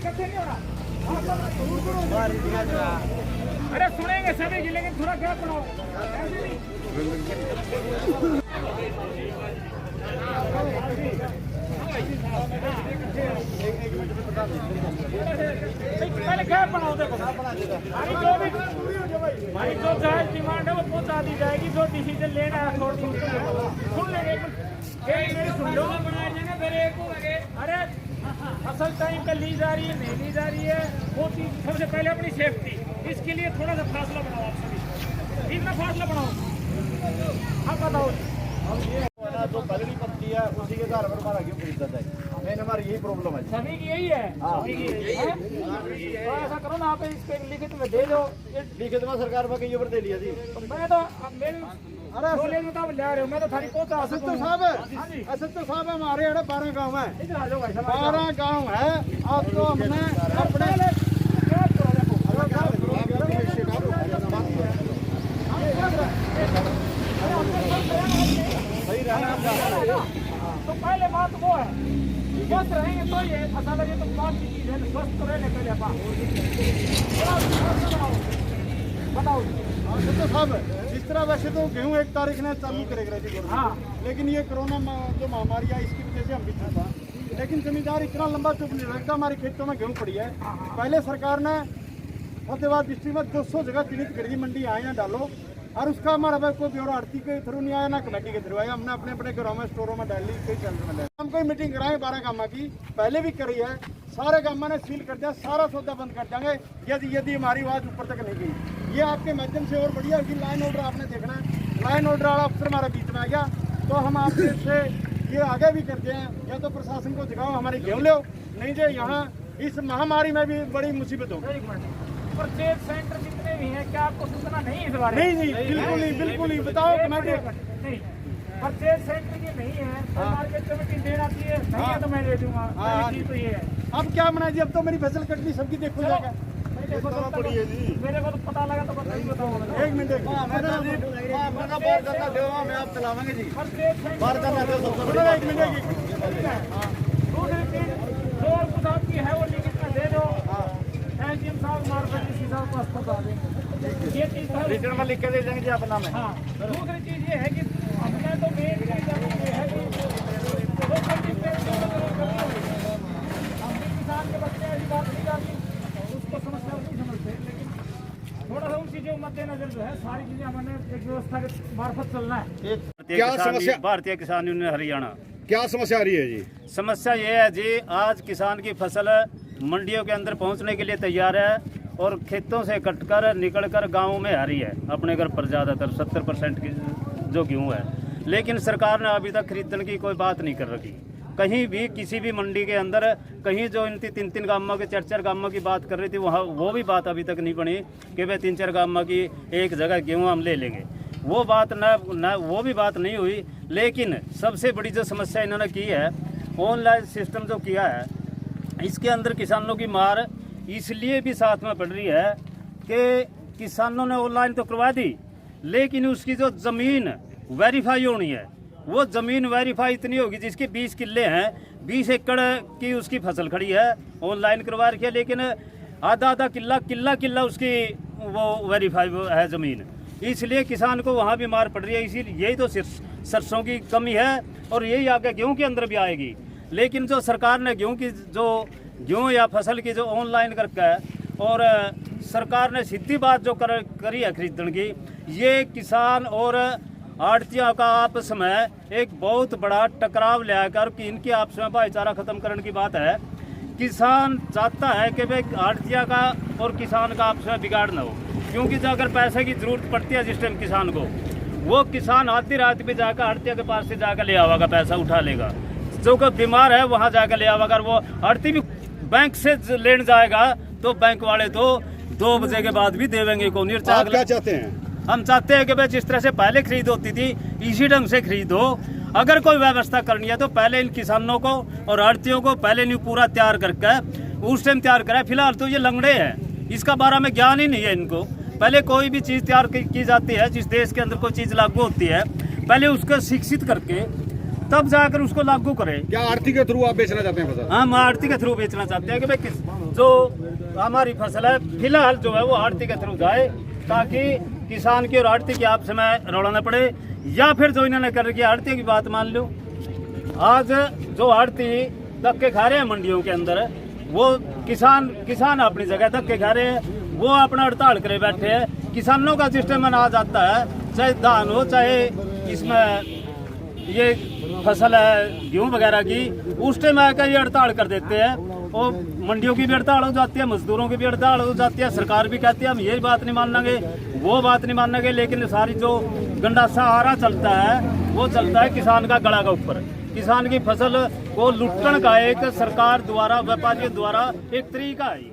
इकट्ठे नहीं होना। अरे सुनेंगे सभी की, लेकिन थोड़ा गैप बनाओ। पहले गैप बनाओ। देखो हमारी जो जायज डिमांड है वो पहुंचा दी जाएगी। जो डिसीजन लेना है अथॉरिटी सुन लेंगे। सुन लो। अरे असल टाइम पे ली जा रही है, नहीं ली जा रही है, वो चीज सबसे पहले अपनी सेफ्टी। इसके लिए थोड़ा सा फासला बनाओ। आप सभी इतना फासला बनाओ। अब बताओ जो पगड़ी पत्ती है उसी के आधार पर हमारा क्यों खरीदता है? मेन हमारी यही प्रॉब्लम है। सभी की यही है। सभी की यही है। तो ऐसा करो ना, आप इस पे लिखित में दे दो। लिखित में सरकार में कई बार दे लिया जी। मैं तो मेरे नॉलेज मुताबिक ले रहे हो। मैं तो थारी पहुंचा असत्य साहब हमारे 12 गाँव है। 12 गाँव है। आपको हमने अपने सही रहना। तो पहले बात वो है, स्वस्थ रहेंगे तो ये फसल लगे तो बात की चीज है। स्वस्थ तो रहने पहले बताओ। तो साहब इस तरह वैसे तो गेहूँ 1 तारीख ने चालू करेगा जी। हाँ, लेकिन ये कोरोना जो महामारी आई इसकी वजह से हम भी था। लेकिन जमींदार इतना लंबा चुप नहीं रखता। हमारे खेतों में गेहूँ पड़ी है। पहले सरकार ने फतेहाबाद डिस्ट्रिक्ट में 200 जगह चिन्हित करी, मंडी आए हैं डालो। और उसका हमारा भाई कोई ब्यूरो आरती के थ्रू नहीं आया, ना कमेटी के थ्रू आया। हमने अपने अपने घरों में स्टोरों में डाली, कई सेंटर में डाली। हम कोई मीटिंग कराएं 12 गाँव की, पहले भी करी है। सारे गाँव ने सील कर दिया, सारा सौदा बंद कर देंगे यदि हमारी आवाज़ ऊपर तक नहीं गई। ये आपके माध्यम से और बढ़िया कि लाइन ऑर्डर आपने देखना है। लाइन ऑर्डर वाला अफसर हमारे बीच में आ गया तो हम आपसे से ये आगे भी करते हैं, या तो प्रशासन को दिखाओ हमारी गेहूँ लो, नहीं जो यहाँ इस महामारी में भी बड़ी मुसीबत हो। परचेज सेंटर जितने भी हैं, क्या आपको सूचना नहीं इस बारे में? नहीं, बिल्कुल ही बताओ कमेटी। नहीं, परचेज सेंटर ये नहीं है। मार्केट कमेटी देना चाहिए, नहीं है तो मैं दे दूंगा। तो ये है। अब क्या मना जी, अब तो मेरी फसल कटनी सबकी देखो जाएगा। मेरे को तो पता लगा तो बताओ। 1 मिनट आप चलावेंगे जी। बार करना दो 1 मिनट की। दूसरी चीज जो कुछ आपकी है वो लिखित में दे दो। एसडीएम साहब मार्केट किसी साहब को अस्पताल देंगे। ये चीज रिटर्न में लिख के दे देंगे जी अपना में। हाँ, दूसरी चीज ये है कि हमने तो मेन चीज ये है कि किसान के बच्चे ऐसी बात नहीं जाती, उसको समस्या नहीं समझते। लेकिन थोड़ा सा उन चीजों मद्देनजर जो है सारी चीजें हमने एक व्यवस्था के मार्फत चलना है। क्या समस्या? भारतीय किसान यूनियन हरियाणा। क्या समस्या आ रही है जी? समस्या ये है जी, आज किसान की फसल मंडियों के अंदर पहुंचने के लिए तैयार है और खेतों से कटकर निकलकर गाँव में आ रही है अपने घर पर। ज़्यादातर 70% की जो गेहूँ है, लेकिन सरकार ने अभी तक खरीदने की कोई बात नहीं कर रखी। कहीं भी किसी भी मंडी के अंदर कहीं जो इन 3-3 गाँवों के 4-4 गाँवों की बात कर रही थी, वहाँ वो भी बात अभी तक नहीं बनी कि भाई 3-4 गाँवों की एक जगह गेहूँ हम ले लेंगे। वो बात न वो भी बात नहीं हुई। लेकिन सबसे बड़ी जो समस्या इन्होंने की है, ऑनलाइन सिस्टम जो किया है, इसके अंदर किसानों की मार इसलिए भी साथ में पड़ रही है कि किसानों ने ऑनलाइन तो करवा दी, लेकिन उसकी जो ज़मीन वेरीफाई होनी है, वो ज़मीन वेरीफाई इतनी होगी जिसके 20 किल्ले हैं, 20 एकड़ की उसकी फसल खड़ी है, ऑनलाइन करवा रखी है, लेकिन आधा किल्ला उसकी वो वेरीफाई है ज़मीन। इसलिए किसान को वहाँ भी मार पड़ रही है। इसीलिए यही तो सरसों की कमी है और यही आगे गेहूँ के अंदर भी आएगी। लेकिन जो सरकार ने गेहूँ या फसल की जो ऑनलाइन करके है, और सरकार ने सीधी बात जो करी है खरीदने की, ये किसान और आड़तियों का आपस में एक बहुत बड़ा टकराव ले आकर कि इनकी आपस में भाईचारा खत्म करने की बात है। किसान चाहता है कि भाई आड़तिया का और किसान का आपस में बिगाड़ न हो, क्योंकि जो अगर पैसे की जरूरत पड़ती है जिस टाइम किसान को, वो किसान आधी रात भी जाकर आड़तिया के पास से जाकर ले आवेगा, पैसा उठा लेगा। जो कोई बीमार है वहाँ जाकर ले आवेगा। वो आड़ती भी बैंक से लेने जाएगा तो बैंक वाले तो 2 बजे के बाद भी देवेंगे को नहीं। आप क्या चाहते हैं? हम चाहते हैं कि भाई जिस तरह से पहले खरीद होती थी इसी ढंग से खरीदो। अगर कोई व्यवस्था करनी है तो पहले इन किसानों को और आड़तियों को पहले नहीं पूरा तैयार करके उस टाइम तैयार कराए। फिलहाल तो ये लंगड़े हैं, इसका बारे में ज्ञान ही नहीं है इनको। पहले कोई भी चीज़ तैयार की जाती है, जिस देश के अंदर कोई चीज़ लागू होती है, पहले उसको शिक्षित करके तब जाकर उसको लागू करें। क्या आरती के थ्रू आप बेचना चाहते हैं फसल? हम आड़ती के थ्रू बेचना चाहते हैं कि भाई जो हमारी फसल है फिलहाल जो है वो आड़ती के थ्रू जाए, ताकि किसान की और आड़ती की आपस में रौला न पड़े। या फिर जो इन्होंने कर रखी आड़ती की बात मान लो, आज जो आड़ती धक्के खा रहे हैं मंडियों के अंदर, वो किसान अपनी जगह धक्के खा रहे हैं, वो अपना हड़ताल करे बैठे हैं। किसानों का सिस्टम अनाज आता है, चाहे धान हो चाहे इसमें ये फसल है गेहूं वगैरह की, उस टाइम आकर ये हड़ताल कर देते हैं और मंडियों की भी हड़ताल हो जाती है, मजदूरों की भी हड़ताल हो जाती है। सरकार भी कहती है हम ये बात नहीं मानेंगे, वो बात नहीं मानेंगे, लेकिन सारी जो गंडा सहारा चलता है वो चलता है किसान का गला का ऊपर। किसान की फसल को लुटने का एक सरकार द्वारा, व्यापारियों द्वारा एक तरीका है।